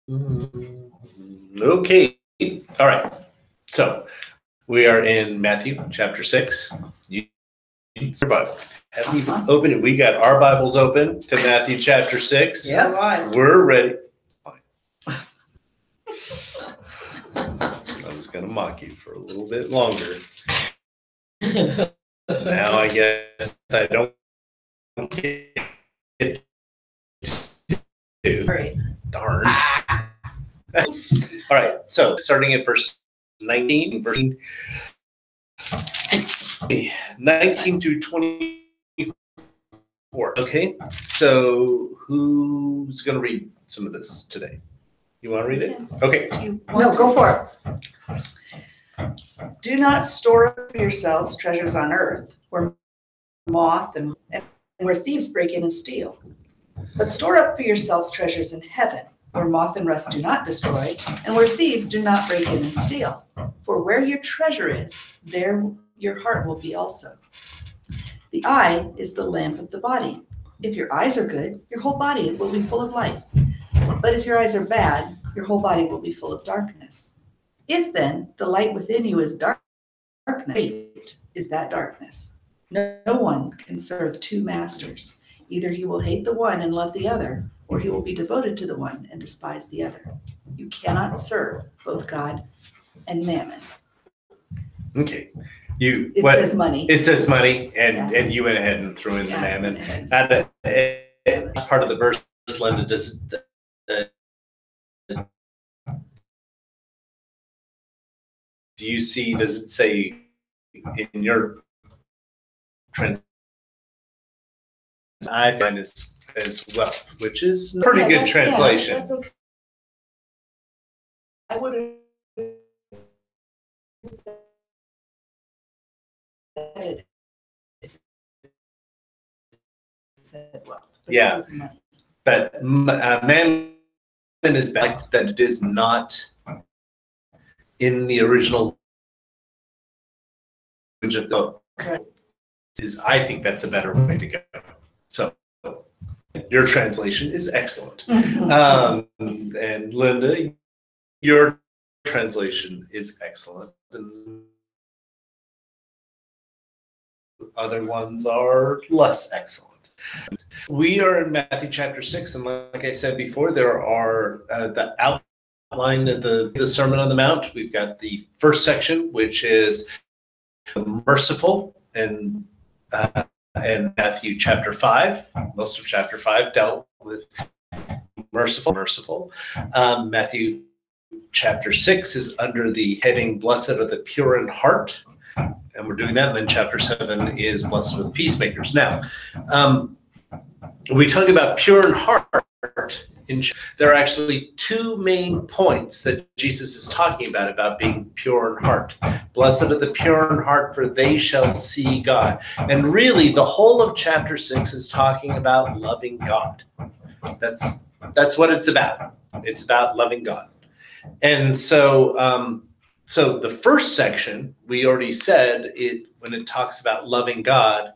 Okay. All right. So we are in Matthew chapter 6. Have we opened? We got our Bibles open to Matthew chapter 6. Yeah. We're ready. I was going to mock you for a little bit longer. Now I guess I don't get to. Right. Darn. All right. So starting at verse 19, 19 through 24. Okay. So who's going to read some of this today? You want to read it? Okay. No, go for it. Do not store up for yourselves treasures on earth, where moth and where thieves break in and steal. But store up for yourselves treasures in heaven, where moth and rust do not destroy, and where thieves do not break in and steal. For where your treasure is, there your heart will be also. The eye is the lamp of the body. If your eyes are good, your whole body will be full of light. But if your eyes are bad, your whole body will be full of darkness. If then the light within you is darkness, great is that darkness. No one can serve two masters. Either he will hate the one and love the other, or he will be devoted to the one and despise the other. You cannot serve both God and mammon. Okay. It says money. It says money, and you went ahead and threw in the mammon. As part of the verse, Linda, do you see, does it say in your translation, I find as wealth, which is a pretty good translation. Yeah, that's okay. I would have said wealth. Yeah, but mammon is back that it is not in the original language of the is. I think that's a better way to go. So your translation is excellent. And Linda, your translation is excellent. And other ones are less excellent. We are in Matthew chapter 6, and like I said before, there are the outline of the Sermon on the Mount. We've got the first section, which is merciful, and Matthew chapter 5. Most of chapter 5 dealt with merciful. Matthew chapter 6 is under the heading Blessed are the pure in heart, and we're doing that. And then chapter 7 is Blessed are the peacemakers. Now, we talk about pure in heart. There are actually two main points that Jesus is talking about being pure in heart. Blessed are the pure in heart, for they shall see God. And really, the whole of chapter 6 is talking about loving God. That's what it's about. It's about loving God. And so, so the first section, we already said it when it talks about loving God.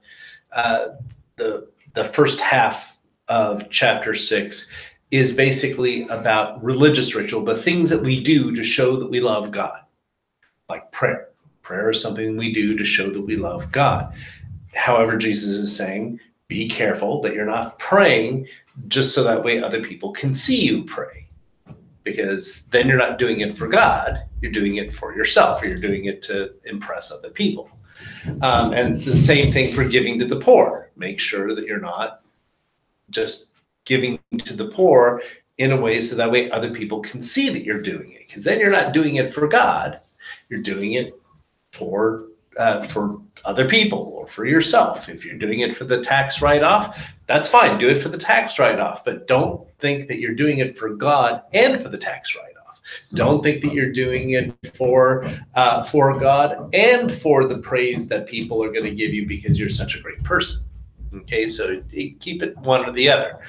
The first half of chapter 6 is basically about religious ritual, the things that we do to show that we love God, like prayer. Prayer is something we do to show that we love God. However, Jesus is saying, be careful that you're not praying just so that way other people can see you pray, because then you're not doing it for God, you're doing it for yourself, or you're doing it to impress other people. And it's the same thing for giving to the poor. Make sure that you're not just giving to the poor in a way so that way other people can see that you're doing it, because then you're not doing it for God, you're doing it for other people or for yourself. If you're doing it for the tax write-off, that's fine, do it for the tax write-off, but don't think that you're doing it for God and for the tax write-off. Don't think that you're doing it for God and for the praise that people are going to give you because you're such a great person. Okay, so keep it one or the other.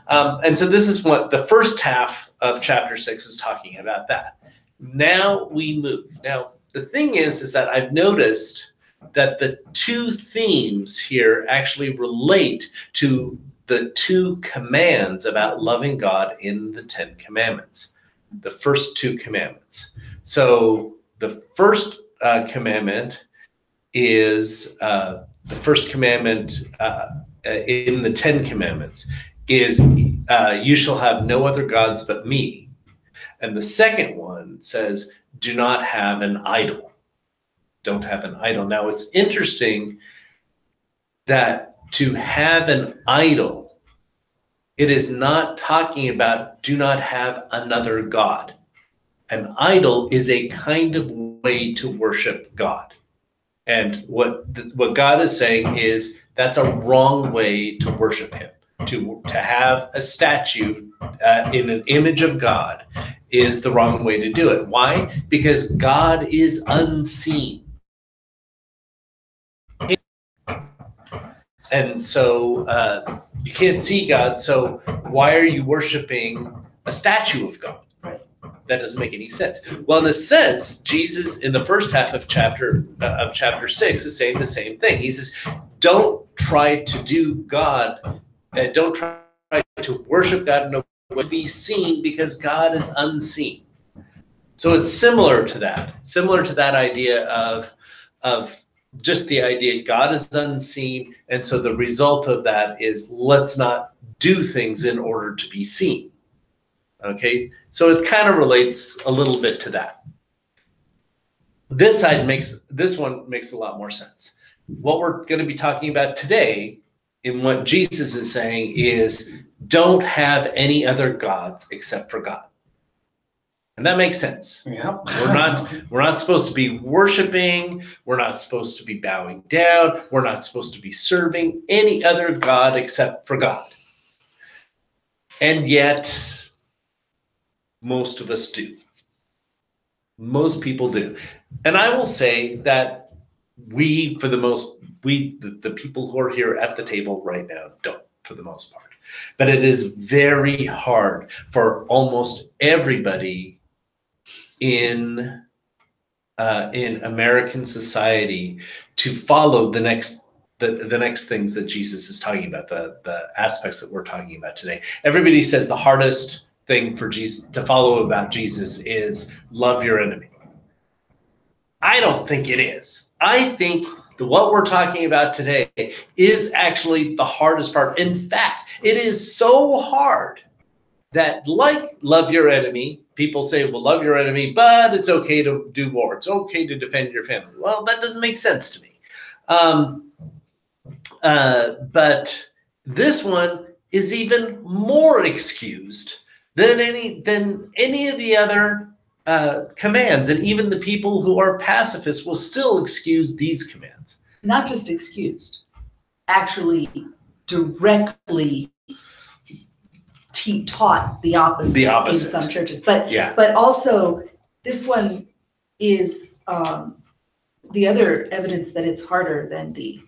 And so this is what the first half of chapter 6 is talking about that. Now we move. Now, the thing is that I've noticed that the two themes here actually relate to the two commands about loving God in the 10 Commandments. the first two commandments. So the first commandment is the first commandment in the 10 Commandments is you shall have no other gods but me. And the second one says, do not have an idol. Don't have an idol. Now it's interesting that to have an idol, it is not talking about do not have another God. An idol is a kind of way to worship God. And what God is saying is that's a wrong way to worship him. To have a statue in an image of God is the wrong way to do it. Why? Because God is unseen. And so you can't see God, so why are you worshiping a statue of God? Right. That doesn't make any sense. Well, in a sense, Jesus in the first half of chapter 6 is saying the same thing. He says, don't try to do God, don't try to worship God in a way to be seen, because God is unseen. So it's similar to that idea of just the idea God is unseen, and so the result of that is let's not do things in order to be seen. Okay, so it kind of relates a little bit to that. This one makes a lot more sense. What we're going to be talking about today, in what Jesus is saying, is don't have any other gods except for God. And that makes sense. Yeah. We're not supposed to be worshiping. We're not supposed to be bowing down. We're not supposed to be serving any other God except for God. And yet, most of us do. Most people do. And I will say that the people who are here at the table right now don't, for the most part. But it is very hard for almost everybody in American society to follow the next things that Jesus is talking about, the aspects that we're talking about today. Everybody says the hardest thing for Jesus to follow about Jesus is love your enemy. I don't think it is. I think what we're talking about today is actually the hardest part. In fact, it is so hard that, like love your enemy, people say, well, love your enemy, but it's okay to do war. It's okay to defend your family. Well, that doesn't make sense to me. But this one is even more excused than any of the other commands. And even the people who are pacifists will still excuse these commands. Not just excused, actually directly taught the opposite in some churches. But also this one is the other evidence that it's harder than the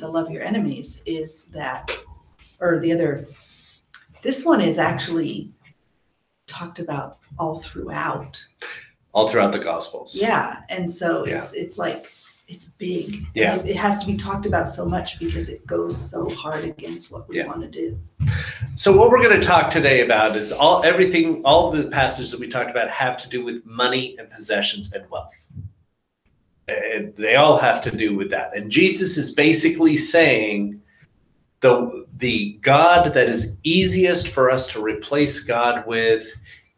love your enemies is that, or the other, this one is actually talked about all throughout the Gospels. Yeah. And so it's like, it's big. Yeah. It has to be talked about so much because it goes so hard against what we want to do. So what we're going to talk today about is all the passages that we talked about have to do with money and possessions and wealth. And they all have to do with that. And Jesus is basically saying the God that is easiest for us to replace God with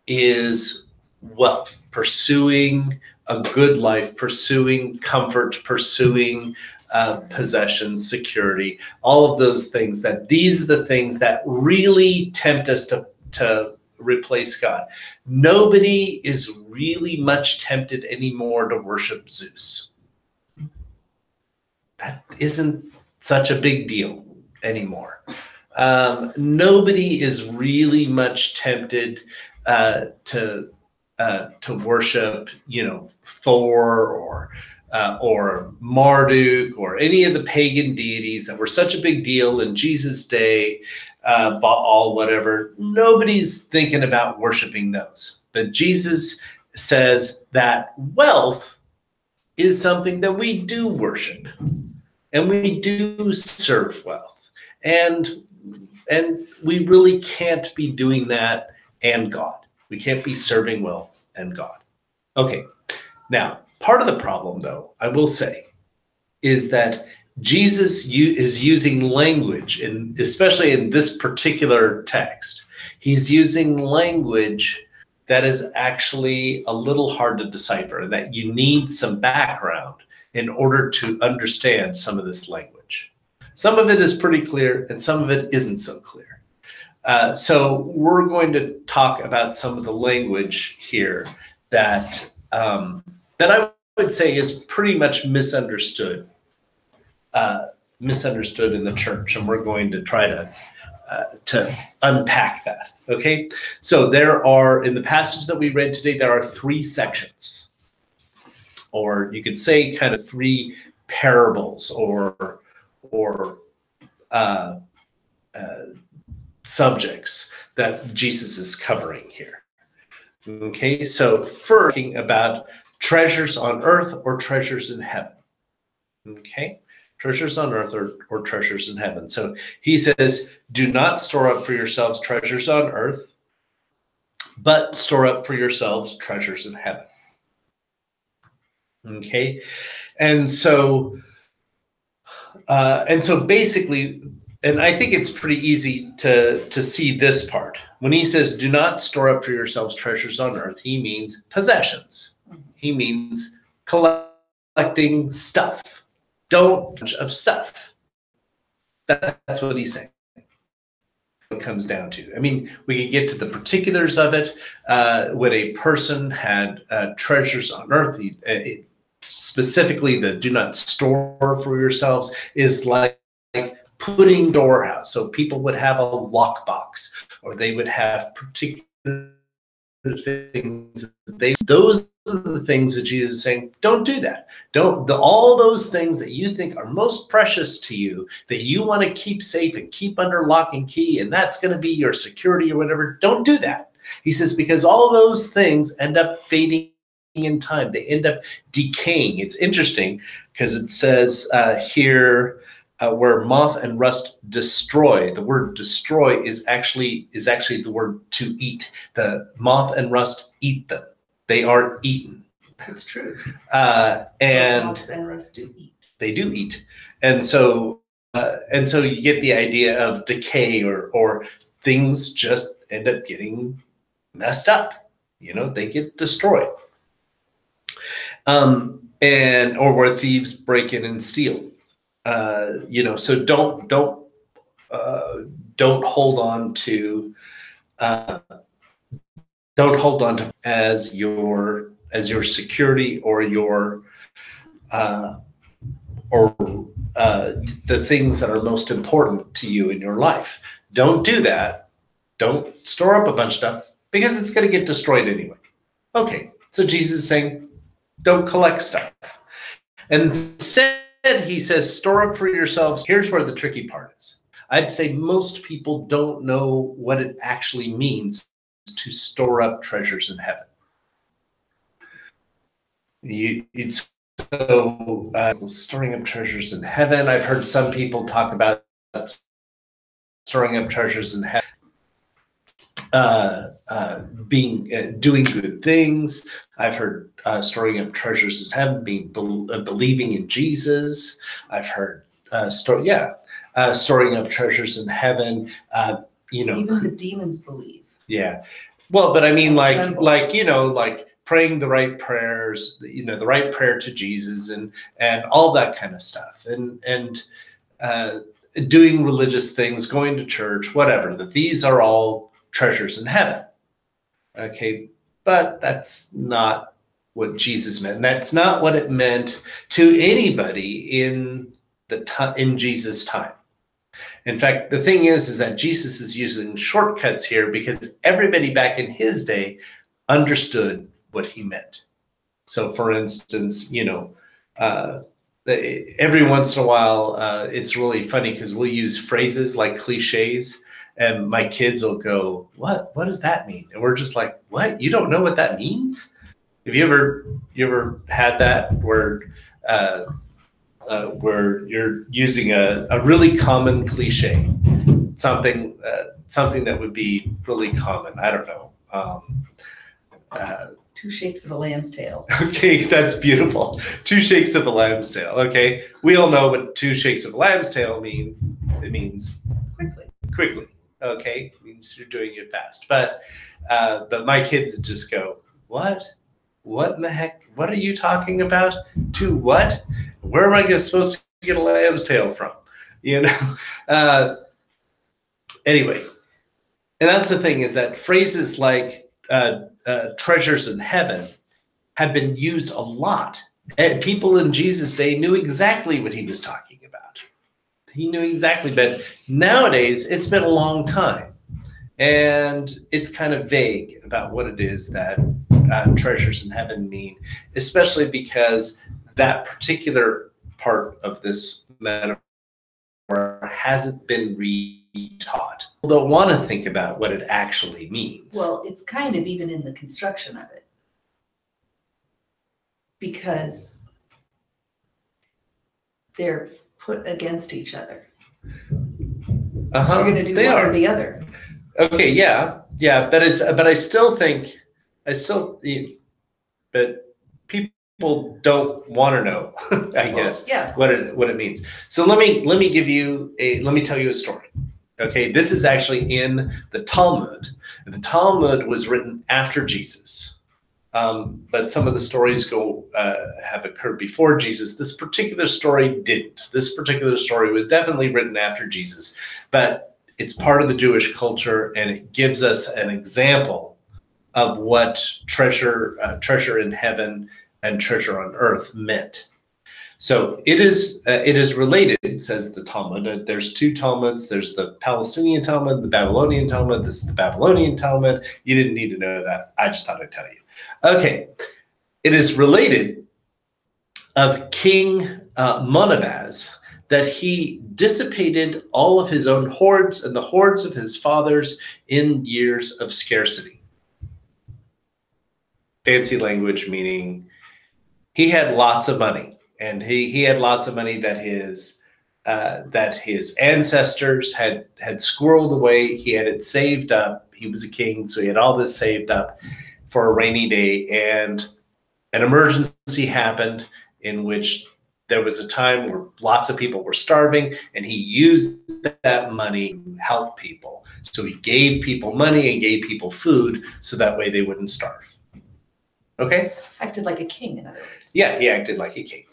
is wealth, pursuing a good life, pursuing comfort, pursuing possessions, security, all of those things. These are the things that really tempt us to replace God. Nobody is really much tempted anymore to worship Zeus. That isn't such a big deal anymore. Nobody is really much tempted to worship, Thor or Marduk or any of the pagan deities that were such a big deal in Jesus' day, Baal, whatever. Nobody's thinking about worshiping those. But Jesus says that wealth is something that we do worship, and we do serve wealth, and we really can't be doing that and God. We can't be serving wealth and God. Okay, now, part of the problem, though, I will say, is that Jesus is using language, especially in this particular text, he's using language that is actually a little hard to decipher, and that you need some background in order to understand some of this language. Some of it is pretty clear, and some of it isn't so clear. So we're going to talk about some of the language here that I would say is pretty much misunderstood in the church, and we're going to try to unpack that. Okay, so there are, in the passage that we read today, there are 3 sections, or you could say kind of 3 parables or subjects that Jesus is covering here. Okay, so first, talking about treasures on earth or treasures in heaven. Okay, treasures on earth or treasures in heaven. So he says, do not store up for yourselves treasures on earth, but store up for yourselves treasures in heaven. Okay, and so basically, and I think it's pretty easy to see this part. When he says, do not store up for yourselves treasures on earth, he means possessions. He means collecting stuff. Don't of stuff. That's what he's saying. It comes down to. I mean, we could get to the particulars of it. When a person had treasures on earth, specifically the do not store for yourselves is like putting storehouse. So people would have a lockbox, or they would have particular things. Those are the things that Jesus is saying, don't do that. All those things that you think are most precious to you, that you want to keep safe and keep under lock and key, and that's going to be your security or whatever, don't do that. He says, because all those things end up fading in time. They end up decaying. It's interesting because it says here, where moth and rust destroy. The word destroy is actually the word to eat. The moth and rust eat them. They are eaten. That's true. And Moths and rust do eat. They do eat. And so you get the idea of decay, or things just end up getting messed up. You know, they get destroyed. Or where thieves break in and steal. So don't hold on to as your security or the things that are most important to you in your life. Don't do that. Don't store up a bunch of stuff, because it's going to get destroyed anyway. Okay, so Jesus is saying, don't collect stuff. And instead, he says, store up for yourselves. Here's where the tricky part is. I'd say most people don't know what it actually means to store up treasures in heaven. Storing up treasures in heaven. I've heard some people talk about storing up treasures in heaven, doing good things. I've heard storing up treasures in heaven being believing in Jesus. I've heard storing up treasures in heaven. Even the demons believe. Yeah, well, but I mean, like praying the right prayers, the right prayer to Jesus, and all that kind of stuff, and doing religious things, going to church, whatever. That these are all treasures in heaven. Okay, but that's not what Jesus meant. And that's not what it meant to anybody in Jesus' time. In fact, the thing is that Jesus is using shortcuts here because everybody back in his day understood what he meant. So, for instance, every once in a while, it's really funny because we'll use phrases like cliches. And my kids will go, what does that mean? And we're just like, what? You don't know what that means? Have you ever had that where you're using a really common cliche, something that would be really common? I don't know. 2 shakes of a lamb's tail. Okay, that's beautiful. 2 shakes of a lamb's tail. Okay, we all know what 2 shakes of a lamb's tail mean. It means quickly. Okay, it means you're doing it fast. But my kids just go, what? What in the heck? What are you talking about? 2 what? Where am I supposed to get a lamb's tail from? You know. Anyway, and that's the thing, is that phrases like treasures in heaven have been used a lot. And people in Jesus' day knew exactly what he was talking about. He knew exactly, but nowadays it's been a long time, and it's kind of vague about what it is that treasures in heaven mean, especially because that particular part of this metaphor hasn't been retaught. People don't want to think about what it actually means. Well, it's kind of even in the construction of it, because they're put against each other. So you're going to do one or the other. Okay, yeah, but I still think, but people don't want to know, I guess, what it means. So let me tell you a story. Okay, this is actually in the Talmud. The Talmud was written after Jesus, but some of the stories have occurred before Jesus. This particular story didn't. This particular story was definitely written after Jesus, but it's part of the Jewish culture, and it gives us an example of what treasure in heaven and treasure on earth meant. So it is related, says the Talmud. There's 2 Talmuds. There's the Palestinian Talmud, the Babylonian Talmud. This is the Babylonian Talmud. You didn't need to know that. I just thought I'd tell you. Okay, it is related of King Monabaz, that he dissipated all of his own hoards and the hoards of his fathers in years of scarcity. Fancy language, meaning he had lots of money, and he had lots of money that his ancestors had squirreled away. He had it saved up. He was a king, so he had all this saved up for a rainy day, and an emergency happened in which there was a time where lots of people were starving, and he used that money to help people. So he gave people money and gave people food, so that way they wouldn't starve. Okay? Acted like a king, in other words. Yeah, he acted like a king.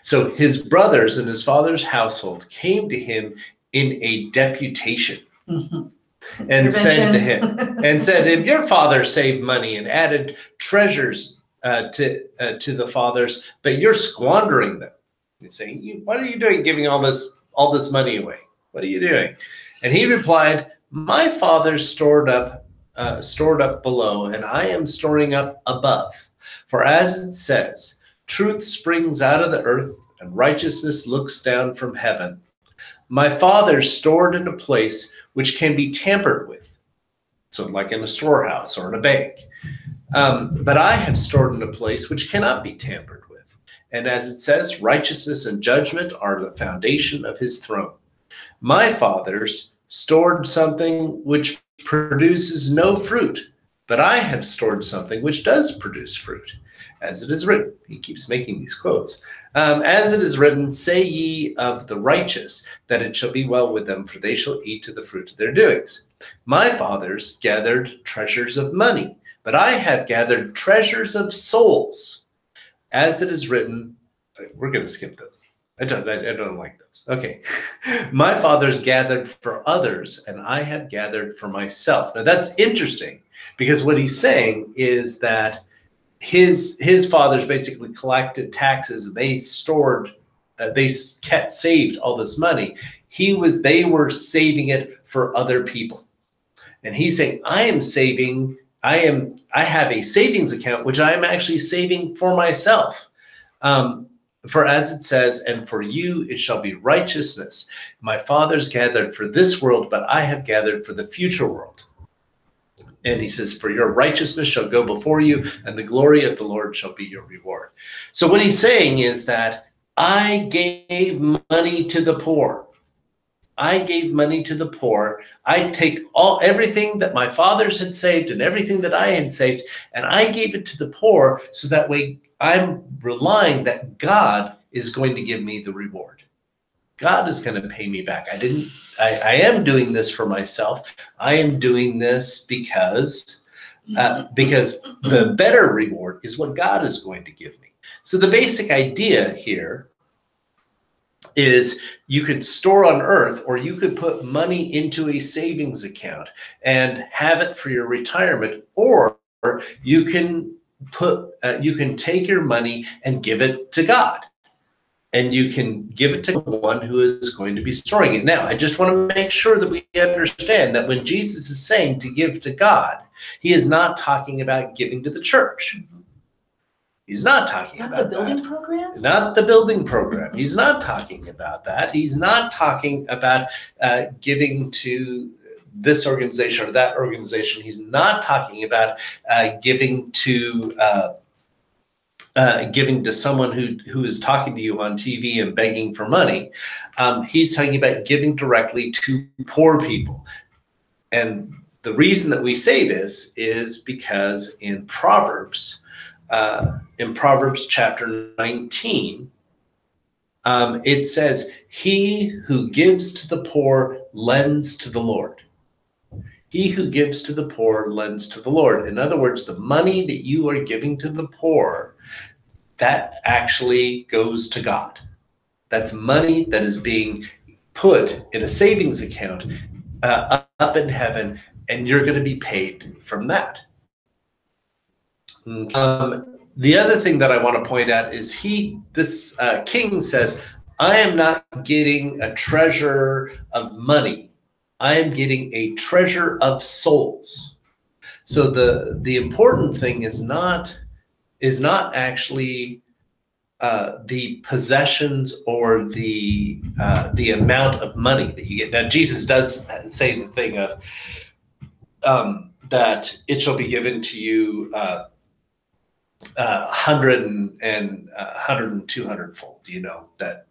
So his brothers and his father's household came to him in a deputation. Mm-hmm. And said to him, if your father saved money and added treasures to the fathers, but you're squandering them. He's saying, what are you doing giving all this money away? What are you doing? And he replied, my father's stored up below, and I am storing up above. For as it says, truth springs out of the earth, and righteousness looks down from heaven. My father stored in a place which can be tampered with. So like in a storehouse or in a bank. But I have stored in a place which cannot be tampered with. And as it says, righteousness and judgment are the foundation of his throne. My fathers stored something which produces no fruit, but I have stored something which does produce fruit. As it is written, he keeps making these quotes. As it is written, say ye of the righteous, that it shall be well with them, for they shall eat to the fruit of their doings. My fathers gathered treasures of money, but I have gathered treasures of souls. As it is written, we're going to skip those. I don't like those. Okay. My fathers gathered for others, and I have gathered for myself. Now that's interesting, because what he's saying is that his fathers basically collected taxes, and they saved all this money. They were saving it for other people. And he's saying, I have a savings account, which I am actually saving for myself. For as it says, and for you it shall be righteousness. My fathers gathered for this world, but I have gathered for the future world. And he says, for your righteousness shall go before you, and the glory of the Lord shall be your reward. So what he's saying is that I gave money to the poor. I gave money to the poor. I take everything that my fathers had saved and everything that I had saved, and I gave it to the poor, so that way I'm relying that God is going to give me the reward. God is going to pay me back. I am doing this for myself. I am doing this because the better reward is what God is going to give me. So the basic idea here is you could store on earth, or you could put money into a savings account and have it for your retirement, or you can take your money and give it to God, and you can give it to the one who is going to be storing it. Now, I just want to make sure that we understand that when Jesus is saying to give to God, he is not talking about giving to the church. He's not talking about the building program? Not the building program. He's not talking about that. He's not talking about giving to this organization or that organization. He's not talking about giving to someone who is talking to you on TV and begging for money. He's talking about giving directly to poor people. And the reason that we say this is because in Proverbs chapter 19, it says, he who gives to the poor lends to the Lord. He who gives to the poor lends to the Lord. In other words, the money that you are giving to the poor, that actually goes to God. That's money that is being put in a savings account up in heaven, and you're going to be paid from that. The other thing that I want to point out is this king says, I am not getting a treasure of money. I am getting a treasure of souls. So the important thing is not actually the possessions or the amount of money that you get. Now, Jesus does say the thing of that it shall be given to you 100 and 200 fold, that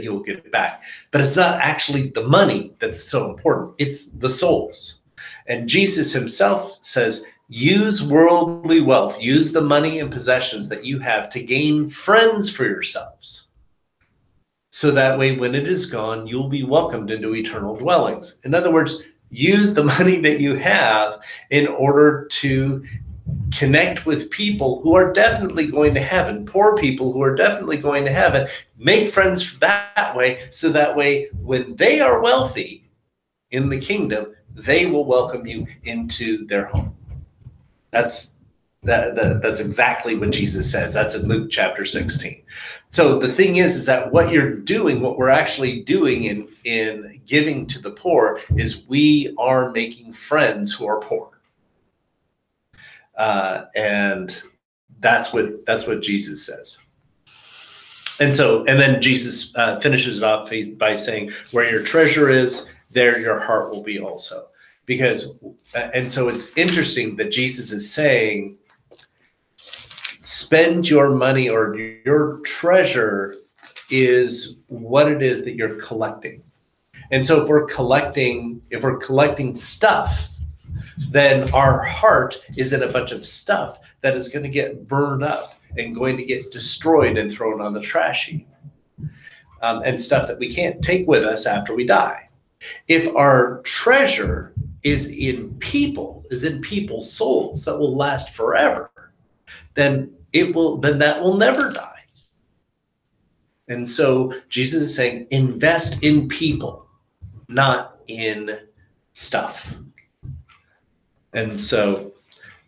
you will get it back. But it's not actually the money that's so important. It's the souls. And Jesus himself says, use worldly wealth, use the money and possessions that you have to gain friends for yourselves. So that way, when it is gone, you'll be welcomed into eternal dwellings. In other words, use the money that you have in order to connect with people who are definitely going to heaven, poor people who are definitely going to heaven. Make friends that way, so that way when they are wealthy in the kingdom, they will welcome you into their home. That's exactly what Jesus says. That's in Luke chapter 16. So the thing is that what we're actually doing in giving to the poor is we are making friends who are poor. And that's what Jesus says. And then Jesus finishes it off by saying, where your treasure is, there your heart will be also. And so it's interesting that Jesus is saying, spend your money, or your treasure is what it is that you're collecting. And so if we're collecting stuff, then our heart is in a bunch of stuff that is going to get burned up and going to get destroyed and thrown on the trash heap, and stuff that we can't take with us after we die. If our treasure is in people's souls that will last forever, then that will never die. And so Jesus is saying, invest in people, not in stuff. And so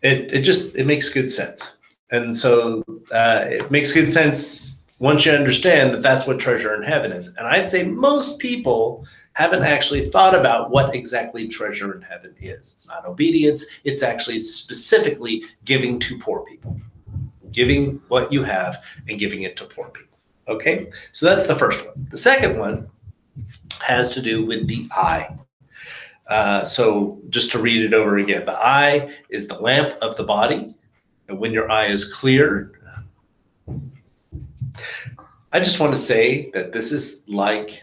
it makes good sense. And so it makes good sense once you understand that that's what treasure in heaven is. And I'd say most people haven't actually thought about what exactly treasure in heaven is. It's not obedience. It's actually specifically giving to poor people, giving what you have and giving it to poor people. Okay, so that's the first one. The second one has to do with the eye. So just to read it over again, the eye is the lamp of the body. And when your eye is clear, I just want to say that this is like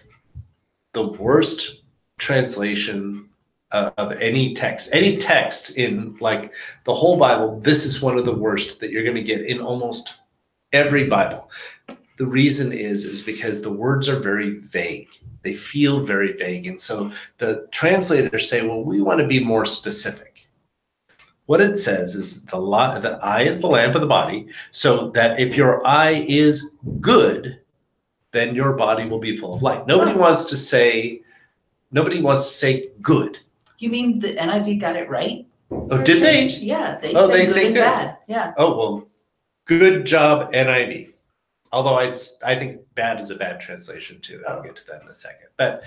the worst translation of any text in like the whole Bible, this is one of the worst that you're going to get in almost every Bible. The reason is because the words are very vague. They feel very vague. And so the translators say, well, we want to be more specific. What it says is the eye is the lamp of the body, so that if your eye is good, then your body will be full of light. Nobody wants to say good. You mean the NIV got it right? Oh, did they? Yeah, they Oh, say they good say and good. bad. Yeah. Oh, well, good job, NIV. Although I think bad is a bad translation too. I'll get to that in a second. But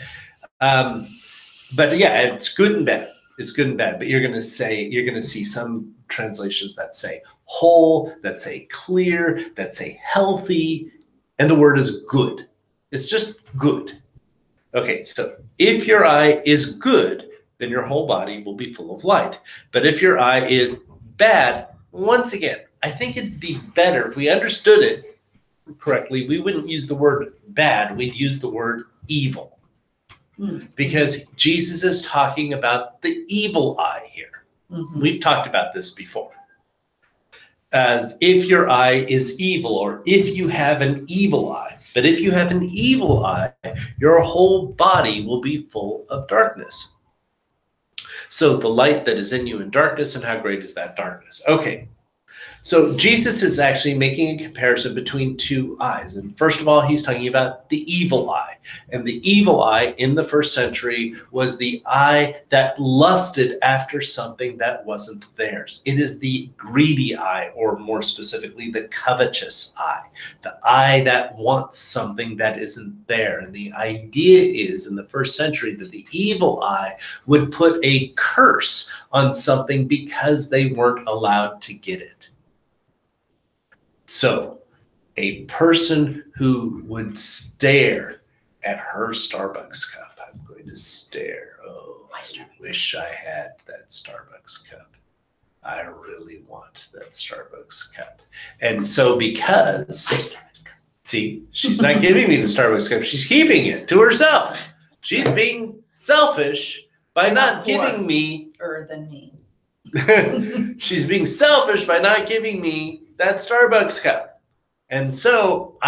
yeah, it's good and bad. It's good and bad. But you're going to see some translations that say whole, that say clear, that say healthy, and the word is good. It's just good. Okay, so if your eye is good, then your whole body will be full of light. But if your eye is bad, once again, I think it'd be better if we understood it correctly. We wouldn't use the word bad, we'd use the word evil. Because Jesus is talking about the evil eye here. Mm-hmm. We've talked about this before. If your eye is evil, or if you have an evil eye. But if you have an evil eye, your whole body will be full of darkness. So the light that is in you in darkness, and how great is that darkness? Okay. So Jesus is actually making a comparison between two eyes. And first of all, he's talking about the evil eye. And the evil eye in the first century was the eye that lusted after something that wasn't theirs. It is the greedy eye, or more specifically, the covetous eye. The eye that wants something that isn't there. And the idea is in the first century that the evil eye would put a curse on something because they weren't allowed to get it. So a person who would stare at her Starbucks cup, I'm going to stare. Oh, I wish I had that Starbucks cup. I really want that Starbucks cup. And so because, see, she's not giving me the Starbucks cup. She's keeping it to herself. She's being selfish by not giving me. Than me. She's being selfish by not giving me that Starbucks cup. And so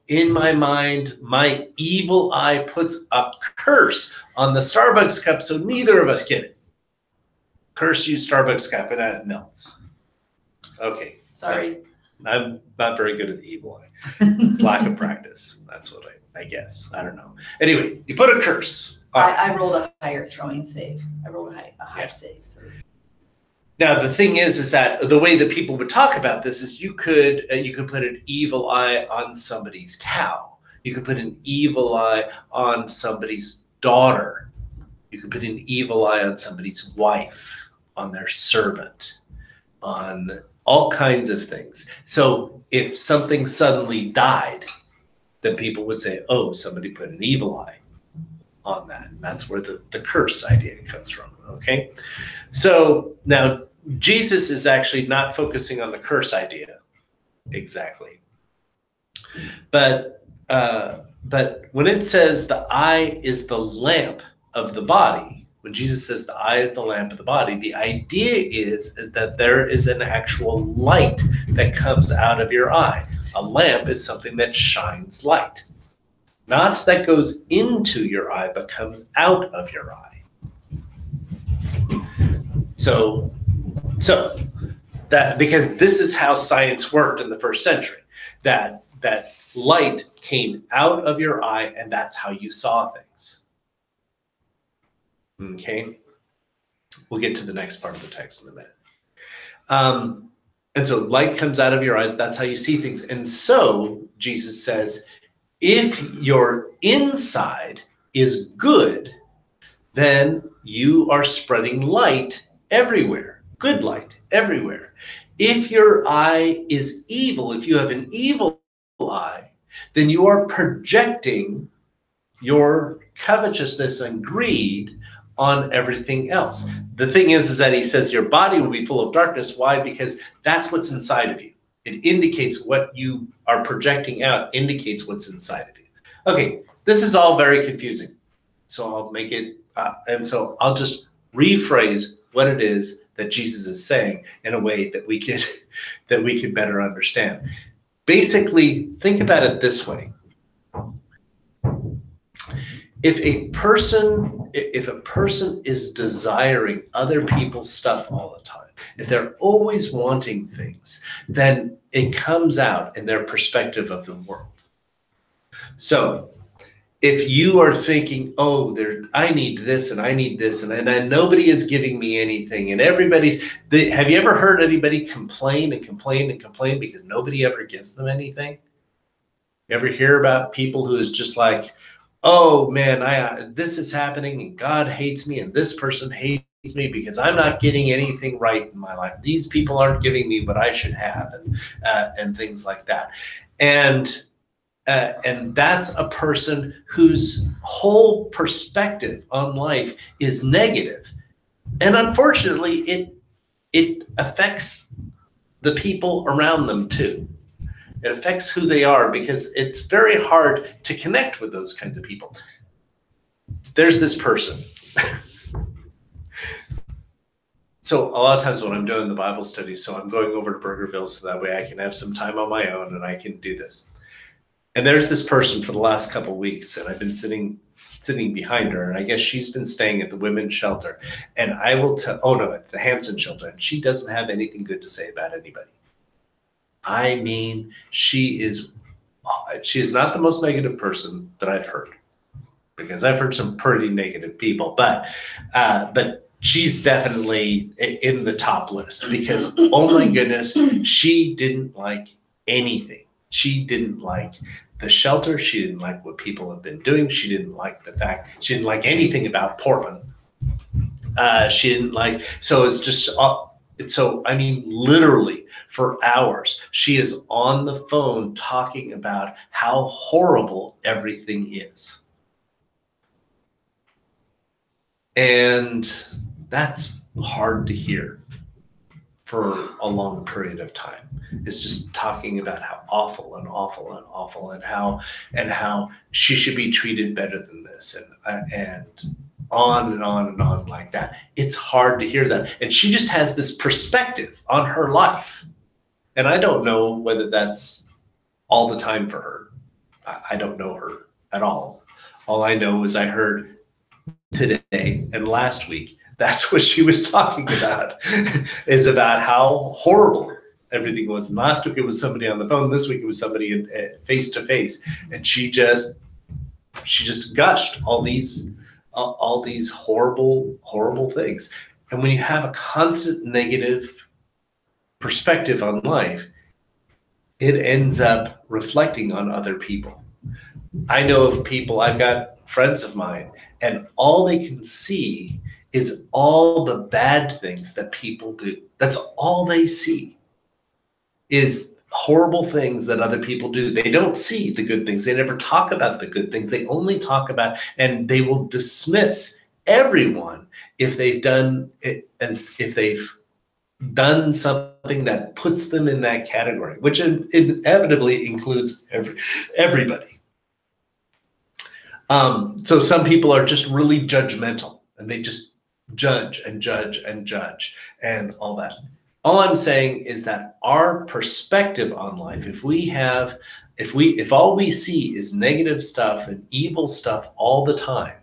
in my mind, my evil eye puts a curse on the Starbucks cup, so neither of us get it. Curse you, Starbucks cup, and it melts. Okay. Sorry. So I'm not very good at the evil eye. Lack of practice. That's what I guess. I don't know. Anyway, you put a curse. I rolled a higher throwing save. I rolled a high save. So. Now the thing is that the way that people would talk about this is you could put an evil eye on somebody's cow. You could put an evil eye on somebody's daughter. You could put an evil eye on somebody's wife, on their servant, on all kinds of things. So if something suddenly died, then people would say, oh, somebody put an evil eye on that. And that's where the curse idea comes from, okay? So now Jesus is actually not focusing on the curse idea exactly. But when it says the eye is the lamp of the body, when Jesus says the eye is the lamp of the body, the idea is that there is an actual light that comes out of your eye. A lamp is something that shines light. Not that goes into your eye, but comes out of your eye. So that, because this is how science worked in the first century, that light came out of your eye, and that's how you saw things. Okay, we'll get to the next part of the text in a minute. And so light comes out of your eyes, that's how you see things. And so Jesus says, if your inside is good, then you are spreading light everywhere, good light everywhere. If your eye is evil, if you have an evil eye, then you are projecting your covetousness and greed on everything else. The thing is that he says your body will be full of darkness. Why? Because that's what's inside of you. It indicates what you are projecting out, indicates what's inside of you. Okay, this is all very confusing. So I'll make it, and so I'll just rephrase what it is that Jesus is saying in a way that we could better understand. Basically, think about it this way. If a person is desiring other people's stuff all the time, if they're always wanting things, then it comes out in their perspective of the world. So if you are thinking, oh, I need this and I need this, and then nobody is giving me anything, and have you ever heard anybody complain and complain and complain because nobody ever gives them anything? You ever hear about people who is just like, oh man, this is happening and God hates me and this person hates me because I'm not getting anything right in my life. These people aren't giving me what I should have, and things like that. And that's a person whose whole perspective on life is negative. And unfortunately, it affects the people around them too. It affects who they are because it's very hard to connect with those kinds of people. There's this person. So a lot of times when I'm doing the Bible study, so I'm going over to Burgerville so that way I can have some time on my own and I can do this. And there's this person for the last couple of weeks, and I've been sitting behind her, and I guess she's been staying at the women's shelter. And I will tell, at the Hanson shelter, and she doesn't have anything good to say about anybody. I mean, she is not the most negative person that I've heard, because I've heard some pretty negative people, but she's definitely in the top list because, oh my goodness, she didn't like anything. She didn't like the shelter. She didn't like what people have been doing. She didn't like she didn't like anything about Portland. She didn't like, so it's just, so I mean, literally for hours, she is on the phone talking about how horrible everything is. And that's hard to hear for a long period of time. It's just talking about how awful and awful and awful and how she should be treated better than this, and on and on and on like that. It's hard to hear that. And she just has this perspective on her life. And I don't know whether that's all the time for her. I don't know her at all. All I know is I heard today and last week, that's what she was talking about, is about how horrible everything was. And last week it was somebody on the phone. This week it was somebody face to face. And she just gushed all these horrible, horrible things. And when you have a constant negative perspective on life, it ends up reflecting on other people. I know of people, I've got friends of mine, and all they can see is all the bad things that people do. That's all they see, is horrible things that other people do. They don't see the good things. They never talk about the good things. They only talk about, and they will dismiss everyone if they've done it, if they've done something that puts them in that category, which inevitably includes everybody. So some people are just really judgmental, and they just judge and judge and judge and all that. All I'm saying is that our perspective on life, if all we see is negative stuff and evil stuff all the time,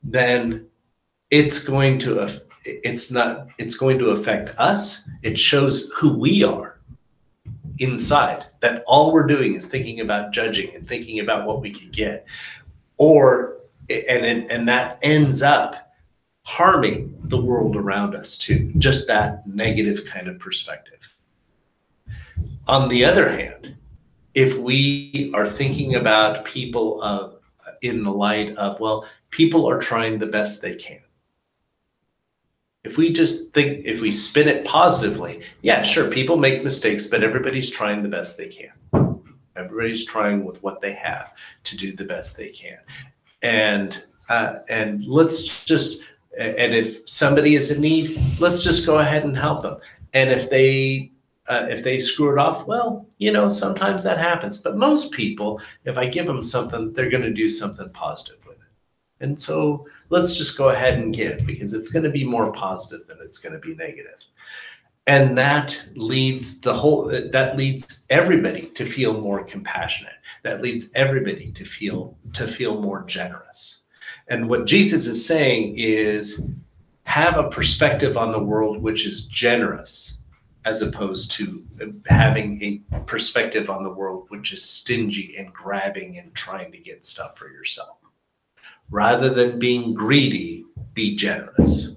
then it's going to affect us. It shows who we are inside, that all we're doing is thinking about judging and thinking about what we can get, and that ends up harming the world around us too, just that negative kind of perspective. On the other hand, if we are thinking about people in the light of, well, people are trying the best they can. If we spin it positively, yeah, sure, people make mistakes, but everybody's trying the best they can. Everybody's trying with what they have to do the best they can. And if somebody is in need, let's just go ahead and help them. And if they screw it off, well, sometimes that happens. But most people, if I give them something, they're going to do something positive with it. And so let's just go ahead and give, because it's going to be more positive than it's going to be negative. And that leads everybody to feel more compassionate. That leads everybody to feel more generous. And what Jesus is saying is, have a perspective on the world which is generous, as opposed to having a perspective on the world which is stingy and grabbing and trying to get stuff for yourself. Rather than being greedy, be generous.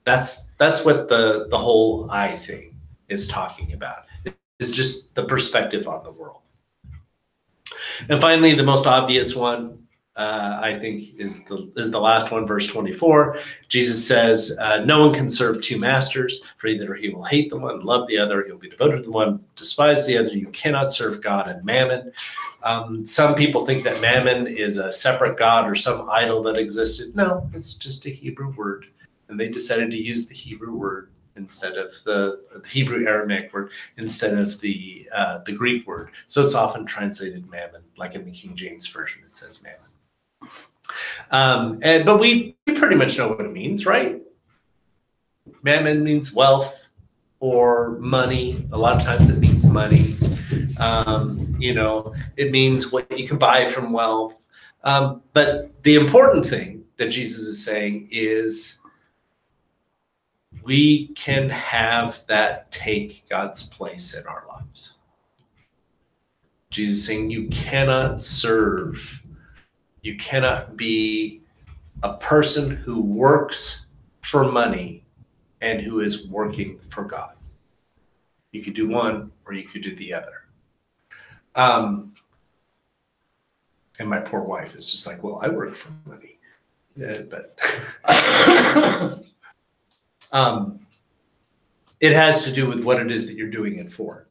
That's what the whole I thing is talking about. It's just the perspective on the world. And finally, the most obvious one, I think, is the last one, verse 24. Jesus says, no one can serve two masters, for either he will hate the one, love the other, he'll be devoted to the one, despise the other. You cannot serve God and mammon. Some people think that mammon is a separate god or some idol that existed. No, it's just a Hebrew word. And they decided to use the Hebrew word instead of the Hebrew Aramaic word instead of the Greek word. So it's often translated mammon, like in the King James Version, it says mammon. But we pretty much know what it means, right? Mammon means wealth or money. A lot of times it means money. It means what you can buy from wealth. But the important thing that Jesus is saying is, we can have that take God's place in our lives. Jesus is saying you cannot be a person who works for money and who is working for God. You could do one or you could do the other. And my poor wife is just like, well, I work for money. Yeah, but it has to do with what it is that you're doing it for.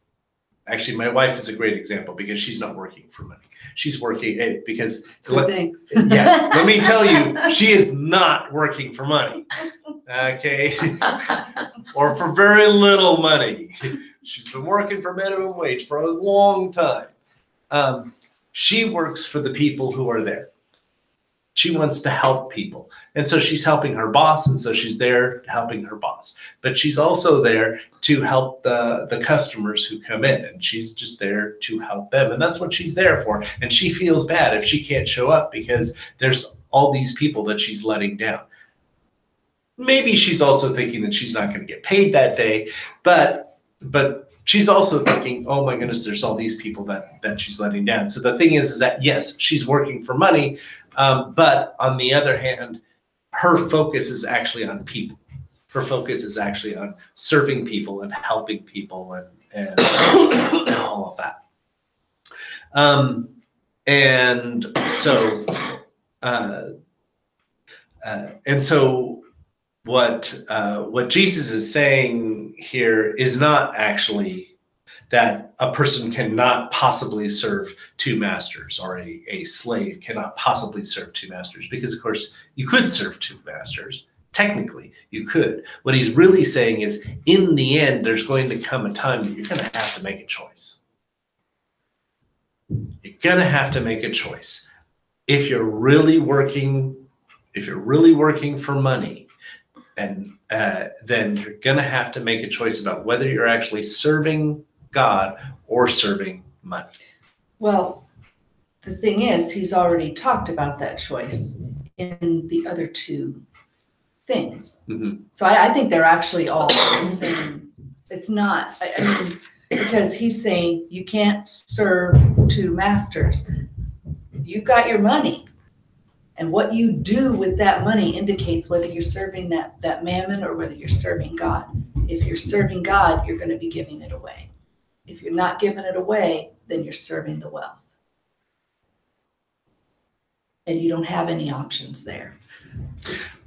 Actually, my wife is a great example because she's not working for money. She's working because Good thing. Yeah, let me tell you, she is not working for money. Okay, or for very little money. She's been working for minimum wage for a long time. She works for the people who are there. She wants to help people. And so she's helping her boss, and so she's there helping her boss. But she's also there to help the customers who come in, and she's just there to help them. And that's what she's there for. And she feels bad if she can't show up because there's all these people that she's letting down. Maybe she's also thinking that she's not going to get paid that day, but she's also thinking, oh my goodness, there's all these people that she's letting down. So the thing is that, yes, she's working for money, but on the other hand, her focus is actually on people. Her focus is actually on serving people and helping people and all of that. What Jesus is saying here is not actually that a person cannot possibly serve two masters, or a slave cannot possibly serve two masters, because of course you could serve two masters. Technically, you could. What he's really saying is, in the end, there's going to come a time that you're going to have to make a choice. You're going to have to make a choice. If you're really working for money, and then you're going to have to make a choice about whether you're actually serving God or serving money. Well, the thing is, he's already talked about that choice in the other two things. Mm-hmm. So I think they're actually all the same. It's not, I mean, because he's saying you can't serve two masters. You've got your money. And what you do with that money indicates whether you're serving that mammon or whether you're serving God. If you're serving God, you're going to be giving it away. If you're not giving it away, then you're serving the wealth. And you don't have any options there.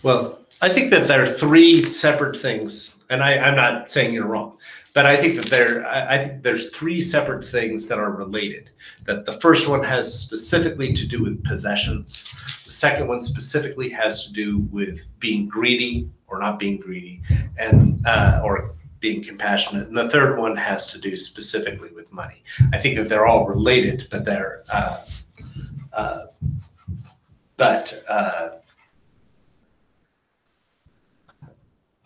Well, I think that there are three separate things, and I'm not saying you're wrong, but I think that there's three separate things that are related. That the first one has specifically to do with possessions. The second one specifically has to do with being greedy or not being greedy, and or being compassionate. And the third one has to do specifically with money. I think that they're all related, but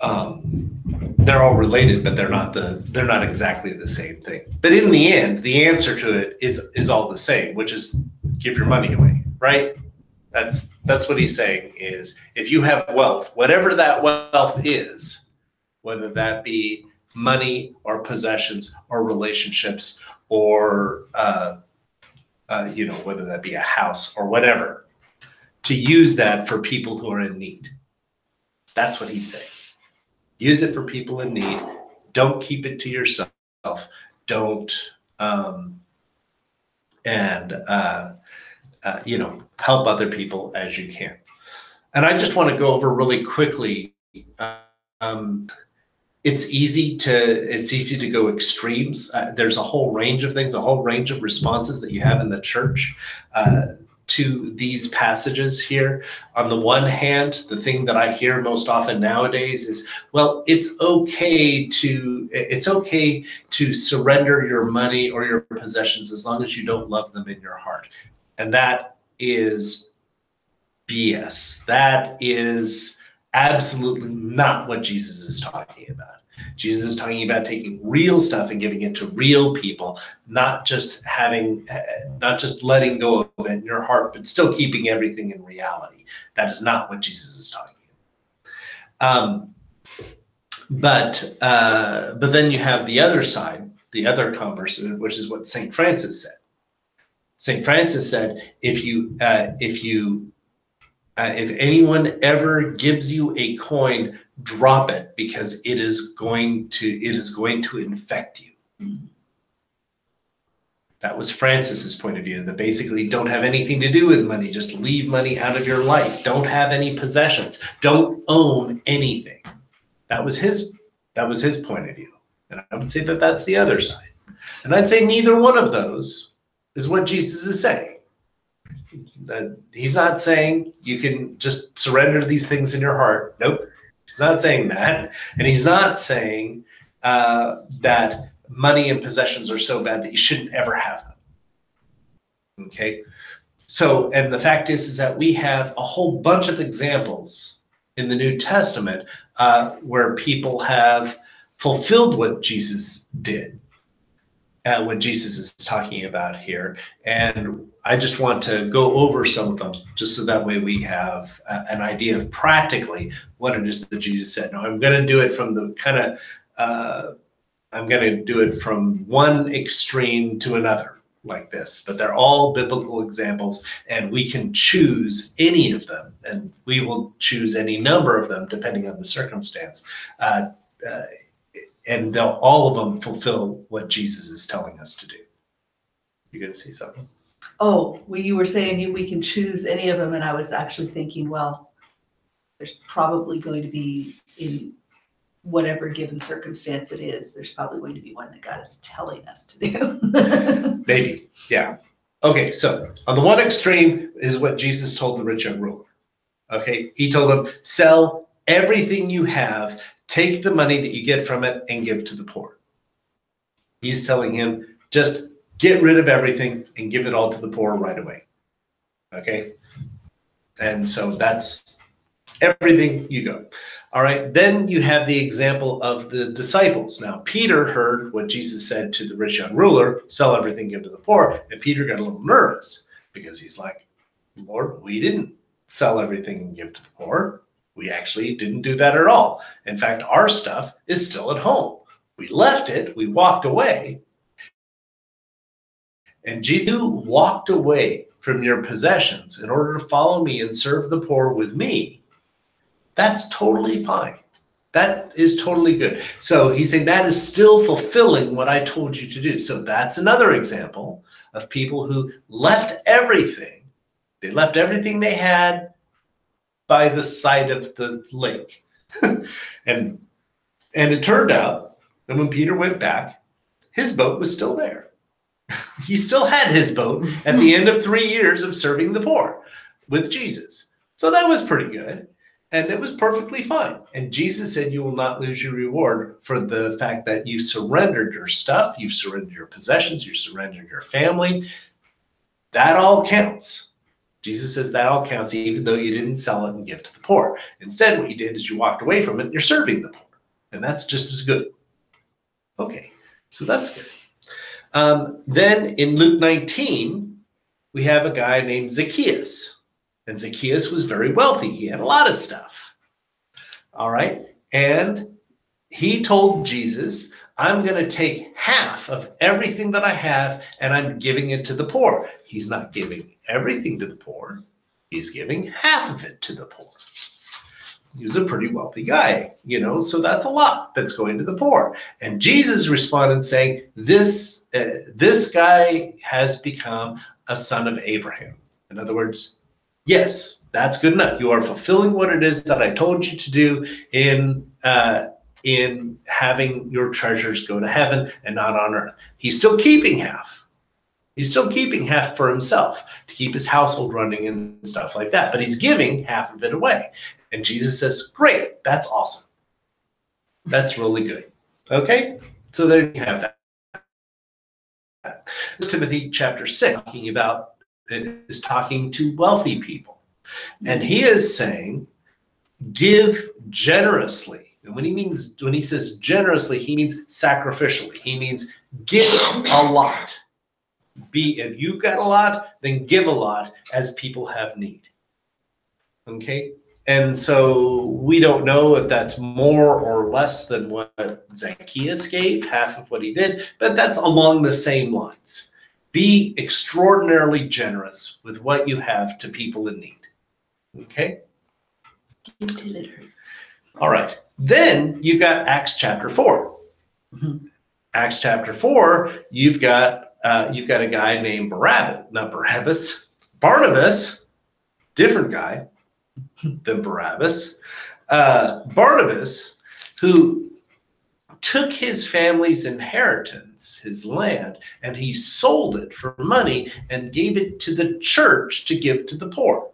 they're all related, but they're not exactly the same thing. But in the end, the answer to it is all the same, which is give your money away, right? That's what he's saying is if you have wealth, whatever that wealth is, whether that be money or possessions or relationships or whether that be a house or whatever, to use that for people who are in need. That's what he's saying. Use it for people in need. Don't keep it to yourself. Don't help other people as you can. And I just want to go over really quickly. It's easy to go extremes. There's a whole range of things, a whole range of responses that you have in the church to these passages here. On the one hand, the thing that I hear most often nowadays is, well, it's okay to surrender your money or your possessions as long as you don't love them in your heart. And that is BS. That is absolutely not what Jesus is talking about. Jesus is talking about taking real stuff and giving it to real people, not just letting go of it in your heart, but still keeping everything in reality. That is not what Jesus is talking about. But then you have the other side, the other converse, which is what St. Francis said. St. Francis said, if anyone ever gives you a coin, drop it because it is going to infect you. That was Francis's point of view, that basically don't have anything to do with money. Just leave money out of your life. Don't have any possessions. Don't own anything. That was his point of view. And I would say that that's the other side. And I'd say neither one of those is what Jesus is saying. He's not saying you can just surrender these things in your heart. Nope. He's not saying that. And he's not saying that money and possessions are so bad that you shouldn't ever have them. Okay? So, and the fact is that we have a whole bunch of examples in the New Testament where people have fulfilled what Jesus did, what Jesus is talking about here. And I just want to go over some of them just so that way we have an idea of practically what it is that Jesus said. Now, I'm going to do it from the I'm going to do it from one extreme to another like this, but they're all biblical examples and we can choose any of them, and we will choose any number of them depending on the circumstance. And all of them fulfill what Jesus is telling us to do. You going to see something? Oh, well, you were saying we can choose any of them, and I was actually thinking, well, there's probably going to be, in whatever given circumstance it is, there's probably going to be one that God is telling us to do. Maybe, yeah. Okay, so on the one extreme is what Jesus told the rich young ruler. Okay, he told him, sell everything you have, take the money that you get from it and give to the poor. He's telling him, just get rid of everything and give it all to the poor right away. Okay? And so that's everything you go. All right, then you have the example of the disciples. Now, Peter heard what Jesus said to the rich young ruler, sell everything, give to the poor. And Peter got a little nervous because he's like, Lord, we didn't sell everything and give to the poor. We actually didn't do that at all. In fact, our stuff is still at home. We left it, we walked away. And Jesus, you walked away from your possessions in order to follow me and serve the poor with me. That's totally fine. That is totally good. So he's saying that is still fulfilling what I told you to do. So that's another example of people who left everything. They left everything they had by the side of the lake. and it turned out that when Peter went back, his boat was still there. He still had his boat at the end of 3 years of serving the poor with Jesus. So that was pretty good. And it was perfectly fine. And Jesus said, you will not lose your reward for the fact that you surrendered your stuff, you surrendered your possessions, you surrendered your family. That all counts. Jesus says that all counts even though you didn't sell it and give to the poor. Instead, what you did is you walked away from it and you're serving the poor. And that's just as good. Okay, so that's good. Then in Luke 19, we have a guy named Zacchaeus. And Zacchaeus was very wealthy. He had a lot of stuff. All right. And he told Jesus, I'm going to take half of everything that I have and I'm giving it to the poor. He's not giving everything to the poor. He's giving half of it to the poor. He was a pretty wealthy guy, so that's a lot that's going to the poor. And Jesus responded saying, this guy has become a son of Abraham. In other words, yes, that's good enough. You are fulfilling what it is that I told you to do in having your treasures go to heaven and not on earth. He's still keeping half. He's still keeping half for himself to keep his household running and stuff like that. But he's giving half of it away. And Jesus says, great, that's awesome. That's really good. Okay, so there you have that. Timothy chapter 6 is talking to wealthy people. And he is saying, give generously. And when he says generously, he means sacrificially. He means give a lot. If you've got a lot, then give a lot as people have need. Okay? And so we don't know if that's more or less than what Zacchaeus gave, half of what he did, but that's along the same lines. Be extraordinarily generous with what you have to people in need. Okay? Until it hurts. All right. Then you've got Acts chapter 4. Mm-hmm. Acts chapter 4, you've got a guy named Barnabas, different guy than Barabbas. Barnabas, who took his family's inheritance, his land, and he sold it for money and gave it to the church to give to the poor.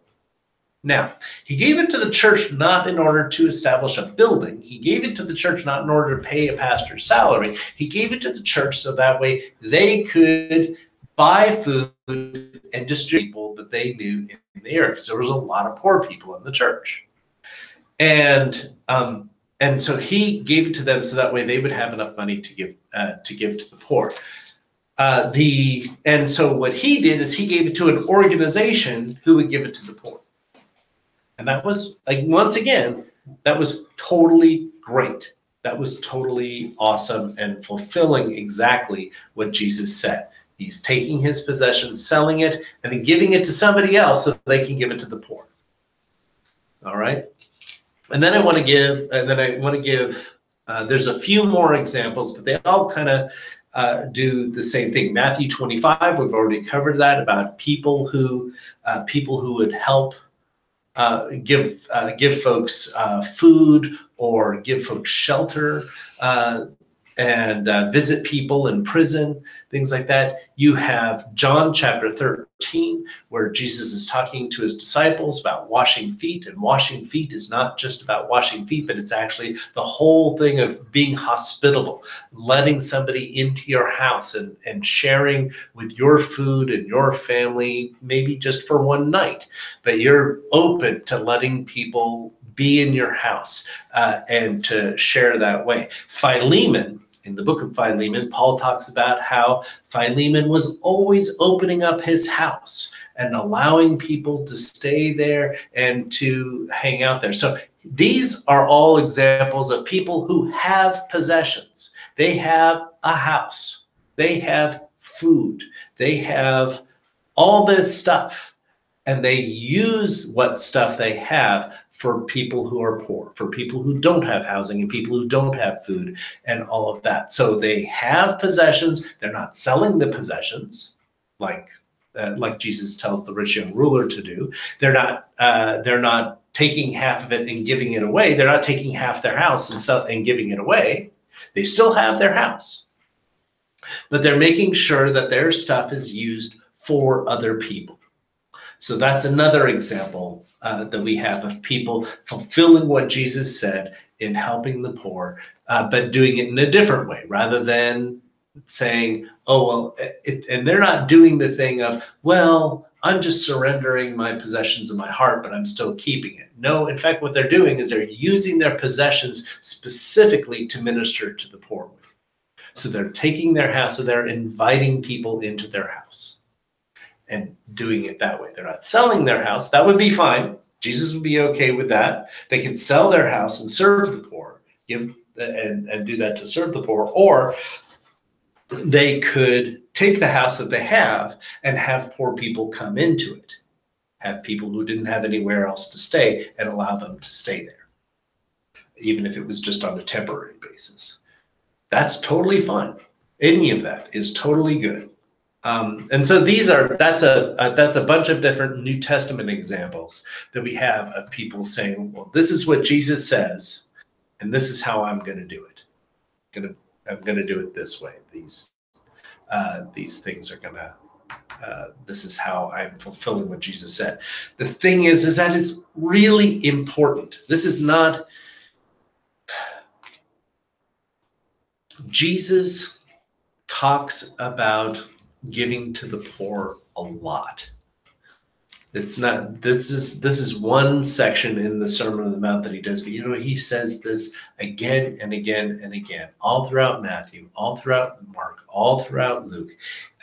Now, he gave it to the church not in order to establish a building. He gave it to the church not in order to pay a pastor's salary. He gave it to the church so that way they could buy food and distribute people that they knew in the area, because there was a lot of poor people in the church. And so he gave it to them so that way they would have enough money to give to the poor. And so what he did is he gave it to an organization who would give it to the poor. And that was, once again, that was totally great. That was totally awesome and fulfilling exactly what Jesus said. He's taking his possessions, selling it, and then giving it to somebody else so they can give it to the poor. All right? And then I want to give, there's a few more examples, but they all kind of do the same thing. Matthew 25, we've already covered that, about people who would help give folks food or give folks shelter and visit people in prison, things like that. You have John chapter 13, where Jesus is talking to his disciples about washing feet. And washing feet is not just about washing feet, but it's actually the whole thing of being hospitable, letting somebody into your house and sharing with your food and your family, maybe just for one night. But you're open to letting people be in your house and to share that way. Philemon, in the book of Philemon, Paul talks about how Philemon was always opening up his house and allowing people to stay there and to hang out there. So these are all examples of people who have possessions. They have a house. They have food. They have all this stuff. And they use what stuff they have for people who are poor, for people who don't have housing and people who don't have food and all of that. So they have possessions. They're not selling the possessions like Jesus tells the rich young ruler to do. They're not taking half of it and giving it away. They're not taking half their house and giving it away. They still have their house, but they're making sure that their stuff is used for other people. So that's another example that we have of people fulfilling what Jesus said in helping the poor, but doing it in a different way, rather than saying, oh, well, and they're not doing the thing of, well, I'm just surrendering my possessions in my heart, but I'm still keeping it. No, in fact, what they're doing is they're using their possessions specifically to minister to the poor. So they're taking their house, so they're inviting people into their house and doing it that way. They're not selling their house. That would be fine. Jesus would be okay with that. They could sell their house and serve the poor, give and do that to serve the poor, or they could take the house that they have and have poor people come into it, have people who didn't have anywhere else to stay and allow them to stay there, even if it was just on a temporary basis. That's totally fine. Any of that is totally good. And so that's a bunch of different New Testament examples that we have of people saying, well, this is what Jesus says, and this is how I'm going to do it. I'm going to do it this way. These things are going to, this is how I'm fulfilling what Jesus said. The thing is that it's really important. This is not, Jesus talks about giving to the poor a lot. It's not, this is one section in the Sermon on the Mount that he does, but he says this again and again and again, all throughout Matthew, all throughout Mark, all throughout Luke,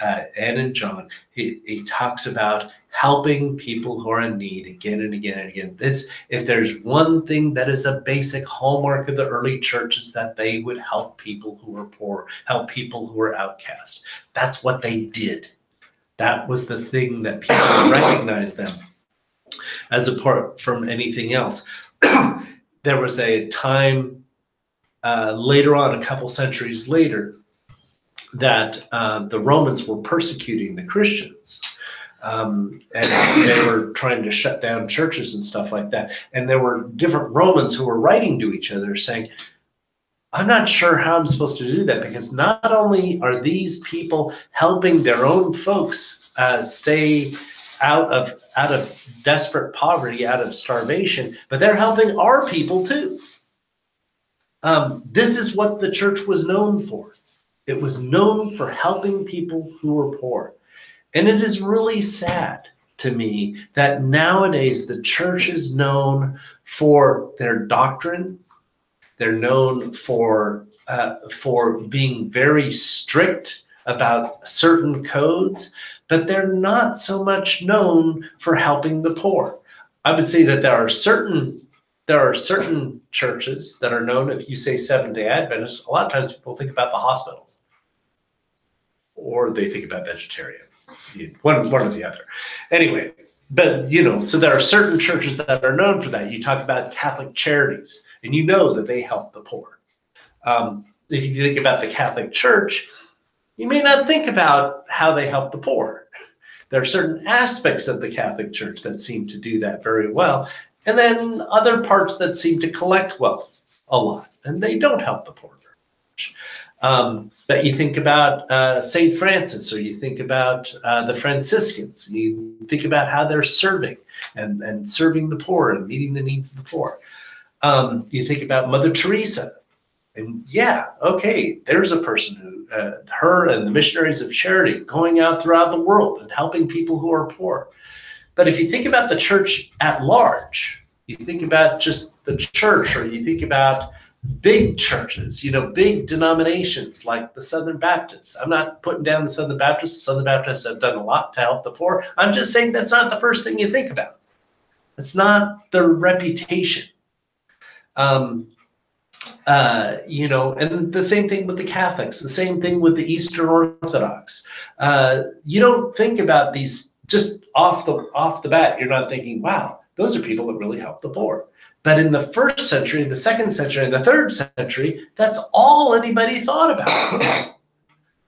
and in John. He talks about helping people who are in need again and again and again. If there's one thing that is a basic hallmark of the early church, is that they would help people who are poor, help people who are outcast. That's what they did. That was the thing that people recognized them as apart from anything else. There was a time later on, a couple centuries later, that the Romans were persecuting the Christians. And they were trying to shut down churches and stuff like that. And there were different Romans who were writing to each other saying, I'm not sure how I'm supposed to do that, because not only are these people helping their own folks stay out of desperate poverty, out of starvation, but they're helping our people too. This is what the church was known for. It was known for helping people who were poor. And it is really sad to me that nowadays the church is known for their doctrine. They're known for being very strict about certain codes, but they're not so much known for helping the poor. I would say that there are certain churches that are known. If you say Seventh-day Adventist, a lot of times people think about the hospitals, or they think about vegetarian, one or the other. Anyway, but so there are certain churches that are known for that. You talk about Catholic Charities, and that they help the poor. If you think about the Catholic Church, you may not think about how they help the poor. There are certain aspects of the Catholic Church that seem to do that very well, and then other parts that seem to collect wealth a lot, and they don't help the poor very much. But you think about St. Francis, or you think about the Franciscans, and you think about how they're serving and serving the poor and meeting the needs of the poor. You think about Mother Teresa, and there's a person who, her and the Missionaries of Charity, going out throughout the world and helping people who are poor. But if you think about the church at large, you think about just the church, or you think about big churches, big denominations like the Southern Baptists. I'm not putting down the Southern Baptists. The Southern Baptists have done a lot to help the poor. I'm just saying that's not the first thing you think about. It's not their reputation. And the same thing with the Catholics, the same thing with the Eastern Orthodox. You don't think about these just off the bat. You're not thinking, wow, those are people that really help the poor. But in the first century, the second century, and the third century, that's all anybody thought about.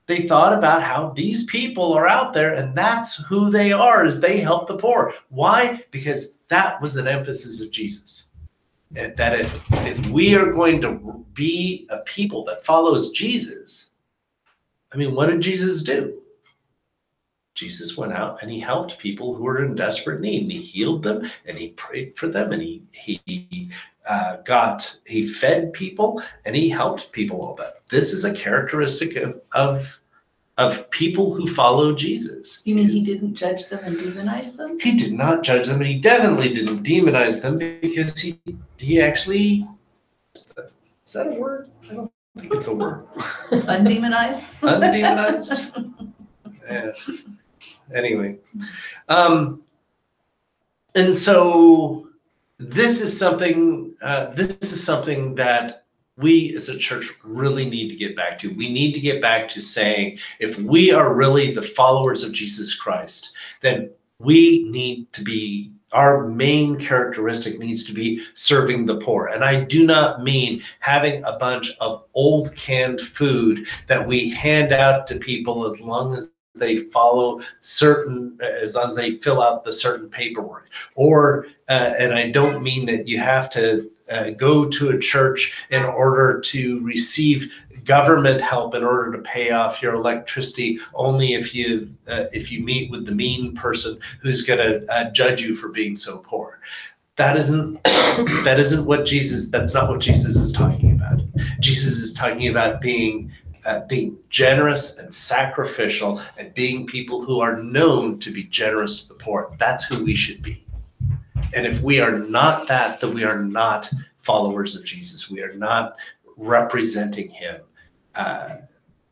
They thought about how these people are out there, and that's who they are, is they help the poor. Why? Because that was an emphasis of Jesus. That if we are going to be a people that follows Jesus, what did Jesus do? Jesus went out and he helped people who were in desperate need, and he healed them, and he prayed for them, and he fed people, and he helped people all that. This is a characteristic of of people who follow Jesus. You mean he didn't judge them and demonize them? He did not judge them, and he definitely didn't demonize them because he actually, is that a word? I don't think it's a word. Undemonized? Undemonized? Yeah. Anyway. And so this is something that we as a church really need to get back to. We need to get back to saying, if we are really the followers of Jesus Christ, then we need to be, our main characteristic needs to be serving the poor. And I do not mean having a bunch of old canned food that we hand out to people as long as they follow certain, as long as they fill out the certain paperwork. Or, and I don't mean that you have to go to a church in order to receive government help in order to pay off your electricity only if you meet with the mean person who's going to judge you for being so poor. That isn't what Jesus, that's not what Jesus is talking about. Jesus is talking about being generous and sacrificial and being people who are known to be generous to the poor. That's who we should be. And if we are not that, then we are not followers of Jesus. We are not representing him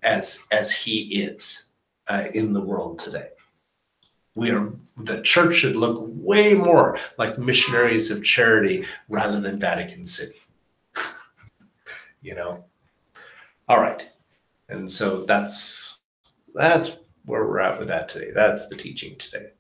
as he is in the world today. The church should look way more like Missionaries of Charity rather than Vatican City. All right. And so that's where we're at with that today. That's the teaching today.